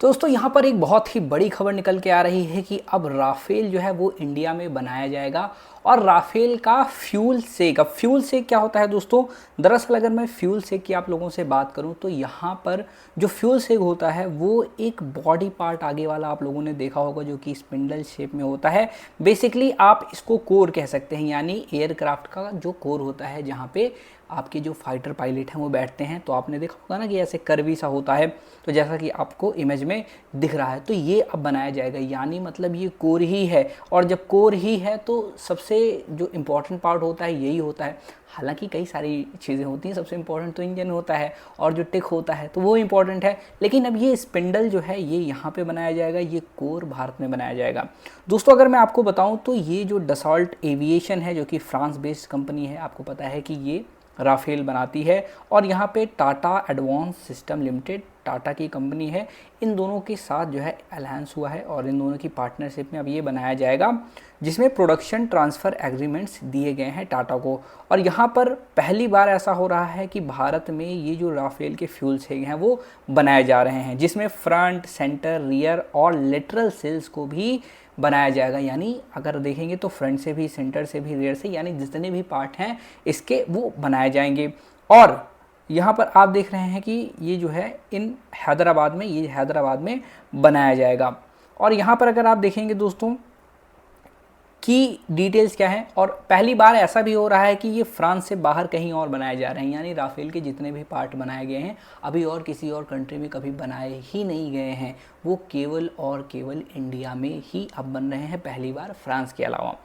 तो दोस्तों यहाँ पर एक बहुत ही बड़ी खबर निकल के आ रही है कि अब राफेल जो है वो इंडिया में बनाया जाएगा और राफेल का फ्यूल सेक। अब फ्यूल सेक क्या होता है दोस्तों? दरअसल अगर मैं फ्यूल सेक की आप लोगों से बात करूं तो यहाँ पर जो फ्यूल सेक होता है वो एक बॉडी पार्ट आगे वाला आप लोगों ने देखा होगा जो कि स्पिंडल शेप में होता है। बेसिकली आप इसको कोर कह सकते हैं, यानी एयरक्राफ्ट का जो कोर होता है जहाँ पे आपके जो फाइटर पायलट हैं वो बैठते हैं। तो आपने देखा होगा ना कि ऐसे कर्वी सा होता है, तो जैसा कि आपको इमेज में दिख रहा है। तो ये अब बनाया जाएगा, यानी मतलब ये कोर ही है। और जब कोर ही है तो सबसे जो इम्पोर्टेंट पार्ट होता है यही होता है। हालांकि कई सारी चीज़ें होती हैं, सबसे इम्पोर्टेंट तो इंजन होता है और जो टिक होता है तो वो इम्पोर्टेंट है। लेकिन अब ये स्पिंडल जो है ये यहाँ पे बनाया जाएगा, ये कोर भारत में बनाया जाएगा। दोस्तों अगर मैं आपको बताऊँ तो ये जो डसॉल्ट एविएशन है जो कि फ्रांस बेस्ड कंपनी है, आपको पता है कि ये राफेल बनाती है। और यहाँ पे Tata advance system limited, Tata की कंपनी है, इन दोनों के साथ जो है अलायंस हुआ है और इन दोनों की पार्टनरशिप में अब ये बनाया जाएगा, जिसमें प्रोडक्शन ट्रांसफ़र एग्रीमेंट्स दिए गए हैं टाटा को। और यहाँ पर पहली बार ऐसा हो रहा है कि भारत में ये जो राफेल के फ्यूल सेल हैं वो बनाए जा रहे हैं, जिसमें फ्रंट, सेंटर, रियर और लेटरल सेल्स को भी बनाया जाएगा। यानी अगर देखेंगे तो फ्रंट से भी, सेंटर से भी, रियर से, यानी जितने भी पार्ट हैं इसके वो बनाए जाएंगे। और यहाँ पर आप देख रहे हैं कि ये जो है इन हैदराबाद में, ये हैदराबाद में बनाया जाएगा। और यहाँ पर अगर आप देखेंगे दोस्तों की डिटेल्स क्या है, और पहली बार ऐसा भी हो रहा है कि ये फ्रांस से बाहर कहीं और बनाए जा रहे हैं, यानी राफेल के जितने भी पार्ट बनाए गए हैं अभी और किसी और कंट्री में कभी बनाए ही नहीं गए हैं, वो केवल और केवल इंडिया में ही अब बन रहे हैं, पहली बार फ्रांस के अलावा।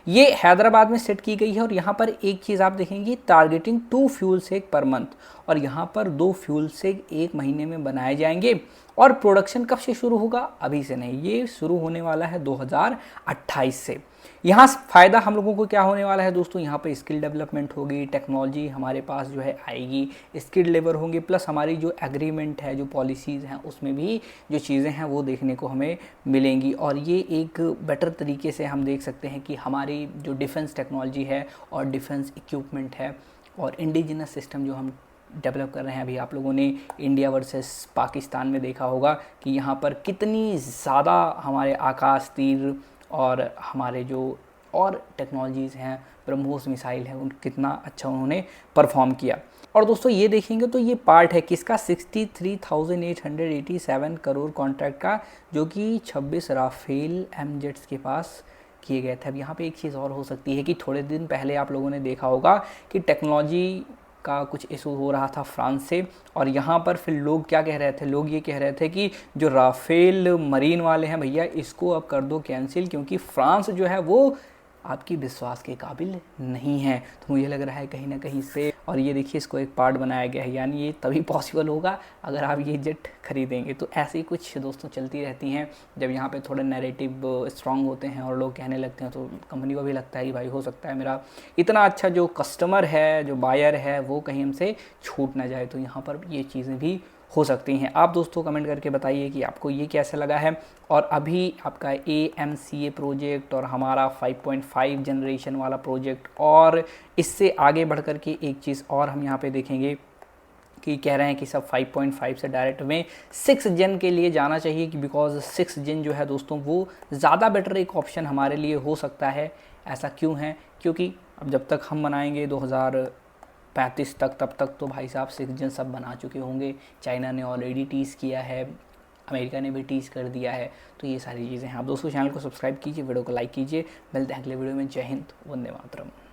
ये हैदराबाद में सेट की गई है। और यहाँ पर एक चीज़ आप देखेंगे, टारगेटिंग 2 फ्यूल सेक पर मंथ, और यहाँ पर 2 फ्यूल सेक एक महीने में बनाए जाएंगे। और प्रोडक्शन कब से शुरू होगा? अभी से नहीं, ये शुरू होने वाला है 2028 से। यहाँ फ़ायदा हम लोगों को क्या होने वाला है दोस्तों? यहाँ पे स्किल डेवलपमेंट होगी, टेक्नोलॉजी हमारे पास जो है आएगी, स्किल लेबर होंगे, प्लस हमारी जो एग्रीमेंट है, जो पॉलिसीज़ हैं उसमें भी जो चीज़ें हैं वो देखने को हमें मिलेंगी। और ये एक बेटर तरीके से हम देख सकते हैं कि हमारी जो डिफेंस टेक्नोलॉजी है और डिफेंस इक्विपमेंट है और इंडिजिनस सिस्टम जो हम डेवलप कर रहे हैं। अभी आप लोगों ने इंडिया वर्सेस पाकिस्तान में देखा होगा कि यहाँ पर कितनी ज़्यादा हमारे आकाश तीर और हमारे जो और टेक्नोलॉजीज़ हैं, ब्रह्मोस मिसाइल है, उन कितना अच्छा उन्होंने परफॉर्म किया। और दोस्तों ये देखेंगे तो ये पार्ट है किसका? 63,887 करोड़ कॉन्ट्रैक्ट का, जो कि 26 राफेल एमजेट्स के पास किए गए थे। अब यहाँ पे एक चीज़ और हो सकती है कि थोड़े दिन पहले आप लोगों ने देखा होगा कि टेक्नोलॉजी का कुछ इशू हो रहा था फ्रांस से, और यहाँ पर फिर लोग क्या कह रहे थे? लोग ये कह रहे थे कि जो राफेल मरीन वाले हैं भैया, इसको अब कर दो कैंसिल, क्योंकि फ्रांस जो है वो आपकी विश्वास के काबिल नहीं है। तो मुझे लग रहा है कहीं ना कहीं से, और ये देखिए इसको एक पार्ट बनाया गया है, यानी ये तभी पॉसिबल होगा अगर आप ये जेट खरीदेंगे। तो ऐसी कुछ दोस्तों चलती रहती हैं, जब यहाँ पे थोड़े नैरेटिव स्ट्रांग होते हैं और लोग कहने लगते हैं तो कंपनी को भी लगता है कि भाई हो सकता है मेरा इतना अच्छा जो कस्टमर है, जो बायर है, वो कहीं हमसे छूट ना जाए। तो यहाँ पर ये चीज़ें भी हो सकती हैं। आप दोस्तों कमेंट करके बताइए कि आपको ये कैसा लगा है। और अभी आपका AMCA प्रोजेक्ट और हमारा 5.5 जनरेशन वाला प्रोजेक्ट, और इससे आगे बढ़ कर के एक चीज़ और हम यहाँ पे देखेंगे कि कह रहे हैं कि सब 5.5 से डायरेक्ट में 6 जन के लिए जाना चाहिए, कि बिकॉज 6 जन जो है दोस्तों वो ज़्यादा बेटर एक ऑप्शन हमारे लिए हो सकता है। ऐसा क्यों है? क्योंकि अब जब तक हम बनाएंगे 2035 तक, तब तक तो भाई साहब 6 जन सब बना चुके होंगे। चाइना ने ऑलरेडी टीज़ किया है, अमेरिका ने भी टीज़ कर दिया है। तो ये सारी चीज़ें हैं। आप दोस्तों चैनल को सब्सक्राइब कीजिए, वीडियो को लाइक कीजिए। मिलते हैं अगले वीडियो में। जय हिंद, वंदे मातरम।